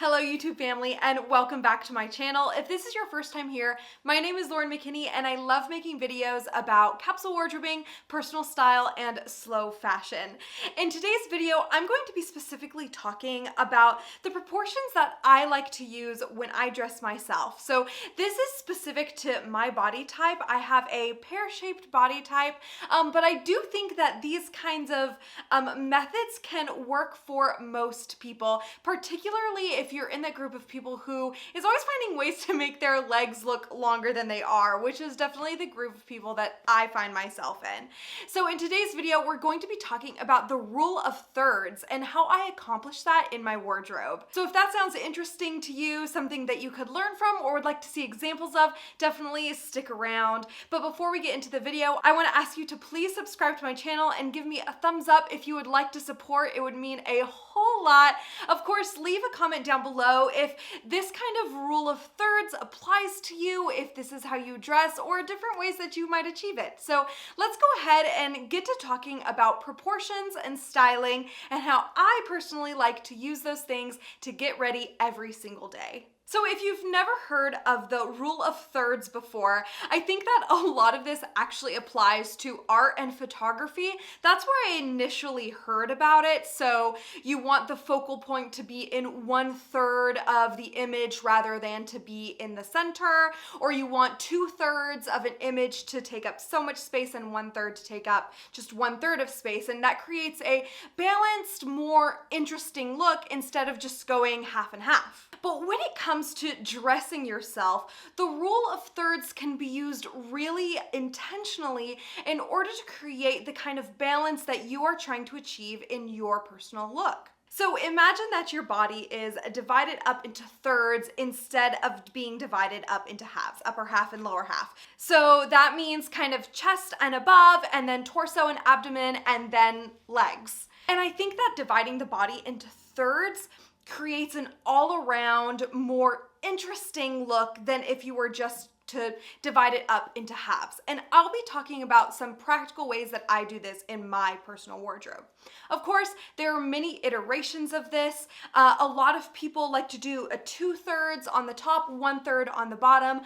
Hello YouTube family and welcome back to my channel. If this is your first time here, my name is McKinney and I love making videos about capsule wardrobing, personal style, and slow fashion. In today's video, I'm going to be specifically talking about the proportions that I like to use when I dress myself. So this is specific to my body type. I have a pear-shaped body type, but I do think that these kinds of methods can work for most people, particularly if you're in that group of people who is always finding ways to make their legs look longer than they are, which is definitely the group of people that I find myself in. So in today's video, we're going to be talking about the rule of thirds and how I accomplish that in my wardrobe. So if that sounds interesting to you, something that you could learn from or would like to see examples of, definitely stick around. But before we get into the video, I want to ask you to please subscribe to my channel and give me a thumbs up if you would like to support. It would mean a whole lot. Of course, leave a comment down below if this kind of rule of thirds applies to you, if this is how you dress, or different ways that you might achieve it. So let's go ahead and get to talking about proportions and styling and how I personally like to use those things to get ready every single day. So if you've never heard of the rule of thirds before, I think that a lot of this actually applies to art and photography. That's where I initially heard about it. So you want the focal point to be in 1/3 of the image rather than to be in the center, or you want 2/3 of an image to take up so much space and 1/3 to take up just 1/3 of space. And that creates a balanced, more interesting look instead of just going half and half. But when it comes to dressing yourself, the rule of thirds can be used really intentionally in order to create the kind of balance that you are trying to achieve in your personal look. So imagine that your body is divided up into thirds instead of being divided up into halves, upper half and lower half. So that means kind of chest and above, and then torso and abdomen, and then legs. And I think that dividing the body into thirds creates an all-around, more interesting look than if you were just to divide it up into halves. And I'll be talking about some practical ways that I do this in my personal wardrobe. Of course, there are many iterations of this. A lot of people like to do a 2/3 on the top, 1/3 on the bottom.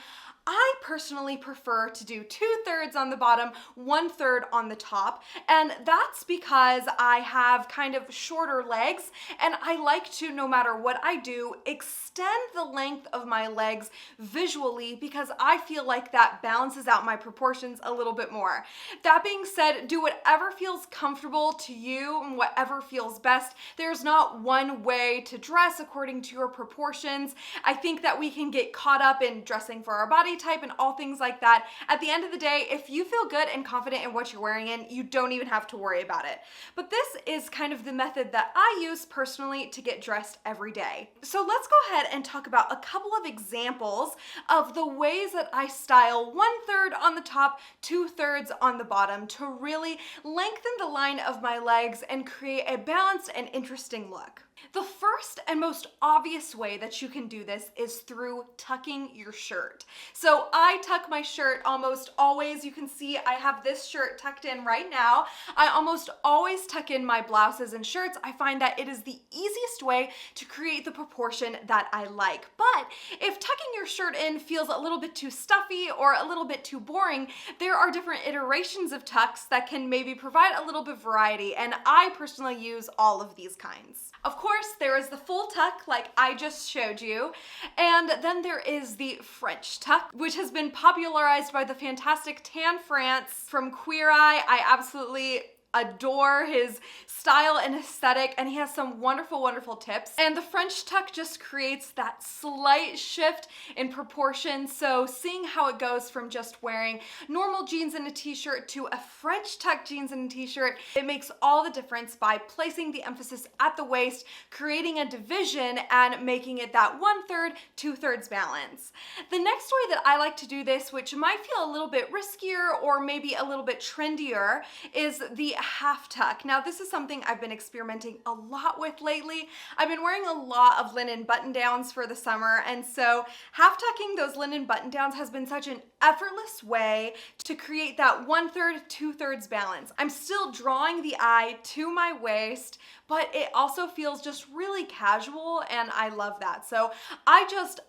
I personally prefer to do 2/3 on the bottom, 1/3 on the top, and that's because I have kind of shorter legs and I like to, no matter what I do, extend the length of my legs visually because I feel like that balances out my proportions a little bit more. That being said, do whatever feels comfortable to you and whatever feels best. There's not one way to dress according to your proportions. I think that we can get caught up in dressing for our body type and all things like that. At the end of the day, if you feel good and confident in what you're wearing in, you don't even have to worry about it. But this is kind of the method that I use personally to get dressed every day. So let's go ahead and talk about a couple of examples of the ways that I style 1/3 on the top, 2/3 on the bottom to really lengthen the line of my legs and create a balanced and interesting look. The first and most obvious way that you can do this is through tucking your shirt. So I tuck my shirt almost always. You can see I have this shirt tucked in right now. I almost always tuck in my blouses and shirts. I find that it is the easiest way to create the proportion that I like. But if tucking your shirt in feels a little bit too stuffy or a little bit too boring, there are different iterations of tucks that can maybe provide a little bit of variety, and I personally use all of these kinds. Of course, there is the full tuck like I just showed you, and then there is the French tuck, which has been popularized by the fantastic Tan France from Queer Eye. I absolutely adore his style and aesthetic, and he has some wonderful, wonderful tips. And the French tuck just creates that slight shift in proportion. So seeing how it goes from just wearing normal jeans and a t-shirt to a French tuck jeans and a t-shirt, it makes all the difference by placing the emphasis at the waist, creating a division, and making it that 1/3, 2/3 balance. The next way that I like to do this, which might feel a little bit riskier or maybe a little bit trendier, is the half tuck. Now this is something I've been experimenting a lot with lately. I've been wearing a lot of linen button downs for the summer, and so half tucking those linen button downs has been such an effortless way to create that 1/3, 2/3 balance. I'm still drawing the eye to my waist, but it also feels just really casual, and I love that. So I just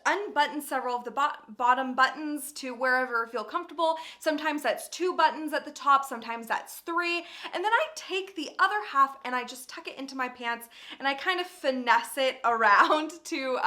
unbutton several of the bottom buttons to wherever I feel comfortable. Sometimes that's 2 buttons at the top, sometimes that's 3, and then I take the other half and I just tuck it into my pants and I kind of finesse it around to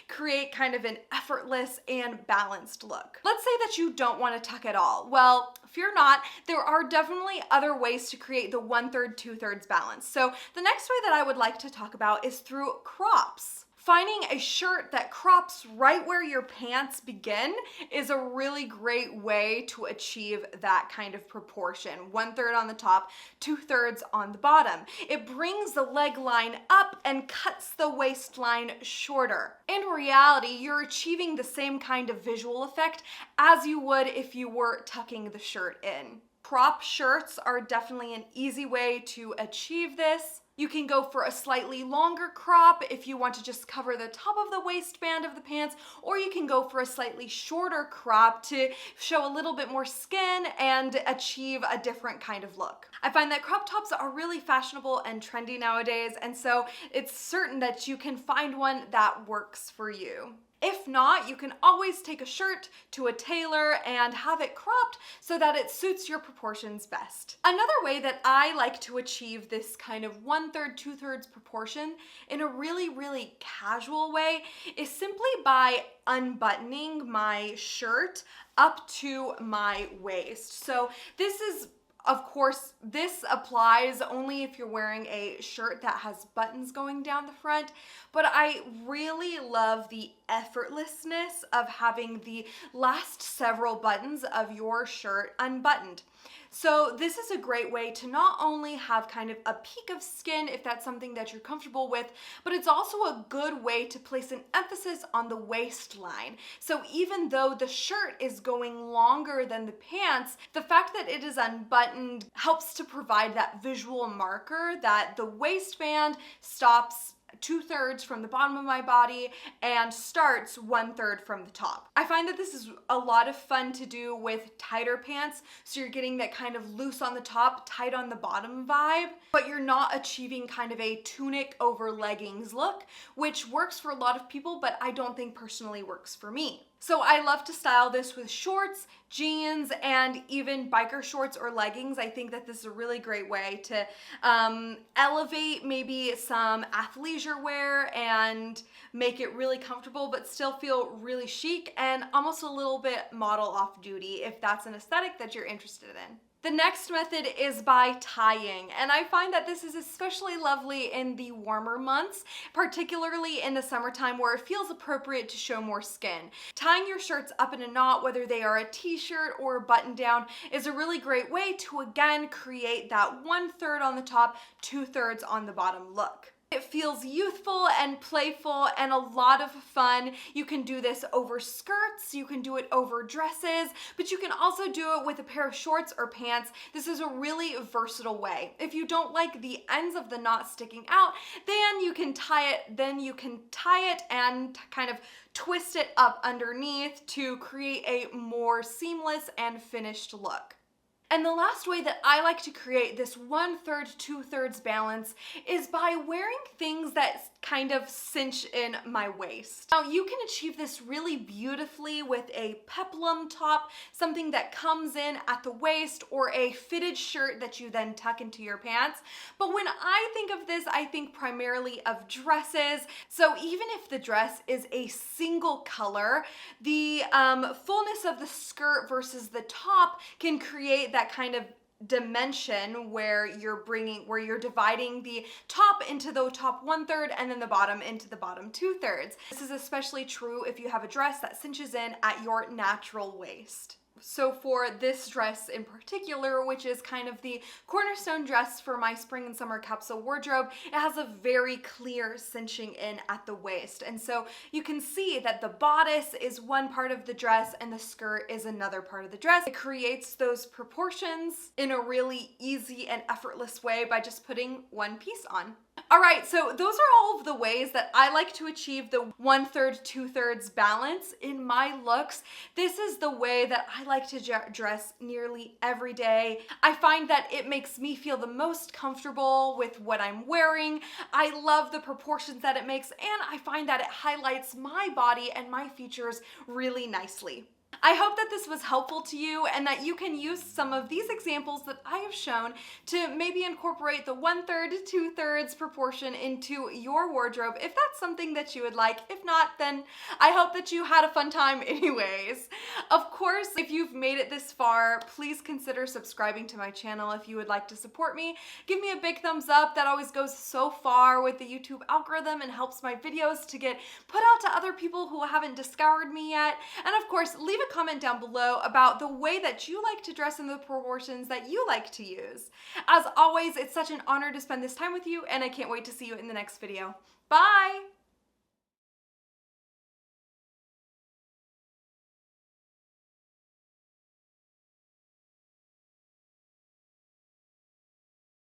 create kind of an effortless and balanced look. Let's say that you don't want to tuck at all. Well, fear not, there are definitely other ways to create the 1/3, 2/3 balance. So the next way that I would like to talk about is through crops. Finding a shirt that crops right where your pants begin is a really great way to achieve that kind of proportion. 1/3 on the top, 2/3 on the bottom. It brings the leg line up and cuts the waistline shorter. In reality, you're achieving the same kind of visual effect as you would if you were tucking the shirt in. Crop shirts are definitely an easy way to achieve this. You can go for a slightly longer crop if you want to just cover the top of the waistband of the pants, or you can go for a slightly shorter crop to show a little bit more skin and achieve a different kind of look. I find that crop tops are really fashionable and trendy nowadays, and so it's certain that you can find one that works for you. If not, you can always take a shirt to a tailor and have it cropped so that it suits your proportions best. Another way that I like to achieve this kind of 1/3, 2/3 proportion in a really casual way is simply by unbuttoning my shirt up to my waist. So this is, of course, this applies only if you're wearing a shirt that has buttons going down the front, but I really love the effortlessness of having the last several buttons of your shirt unbuttoned. So this is a great way to not only have kind of a peek of skin if that's something that you're comfortable with, but it's also a good way to place an emphasis on the waistline. So even though the shirt is going longer than the pants, the fact that it is unbuttoned helps to provide that visual marker that the waistband stops 2/3 from the bottom of my body and starts 1/3 from the top. I find that this is a lot of fun to do with tighter pants, so you're getting that kind of loose on the top, tight on the bottom vibe, but you're not achieving kind of a tunic over leggings look, which works for a lot of people, but I don't think personally works for me. So I love to style this with shorts, jeans, and even biker shorts or leggings. I think that this is a really great way to elevate maybe some athleisure wear and make it really comfortable, but still feel really chic and almost a little bit model off duty if that's an aesthetic that you're interested in. The next method is by tying, and I find that this is especially lovely in the warmer months, particularly in the summertime where it feels appropriate to show more skin. Tying your shirts up in a knot, whether they are a t-shirt or a button down, is a really great way to again create that 1/3 on the top, 2/3 on the bottom look. It feels youthful and playful and a lot of fun. You can do this over skirts, you can do it over dresses, but you can also do it with a pair of shorts or pants. This is a really versatile way. If you don't like the ends of the knot sticking out, then you can tie it and kind of twist it up underneath to create a more seamless and finished look. And the last way that I like to create this 1/3, 2/3 balance is by wearing things that kind of cinch in my waist. Now you can achieve this really beautifully with a peplum top, something that comes in at the waist, or a fitted shirt that you then tuck into your pants. But when I think of this, I think primarily of dresses. So even if the dress is a single color, the fullness of the skirt versus the top can create that kind of dimension where you're dividing the top into the top 1/3 and then the bottom into the bottom 2/3. This is especially true if you have a dress that cinches in at your natural waist. So for this dress in particular, which is kind of the cornerstone dress for my spring and summer capsule wardrobe, it has a very clear cinching in at the waist. And so you can see that the bodice is one part of the dress and the skirt is another part of the dress. It creates those proportions in a really easy and effortless way by just putting one piece on. All right, so those are all of the ways that I like to achieve the 1/3, 2/3 balance in my looks. This is the way that I like to dress nearly every day. I find that it makes me feel the most comfortable with what I'm wearing. I love the proportions that it makes, and I find that it highlights my body and my features really nicely. I hope that this was helpful to you and that you can use some of these examples that I have shown to maybe incorporate the 1/3 to 2/3 proportion into your wardrobe if that's something that you would like. If not, then I hope that you had a fun time anyways. Of course, if you've made it this far, please consider subscribing to my channel if you would like to support me. Give me a big thumbs up. That always goes so far with the YouTube algorithm and helps my videos to get put out to other people who haven't discovered me yet. And of course, leave a comment down below about the way that you like to dress in the proportions that you like to use. As always, it's such an honor to spend this time with you, and I can't wait to see you in the next video. Bye!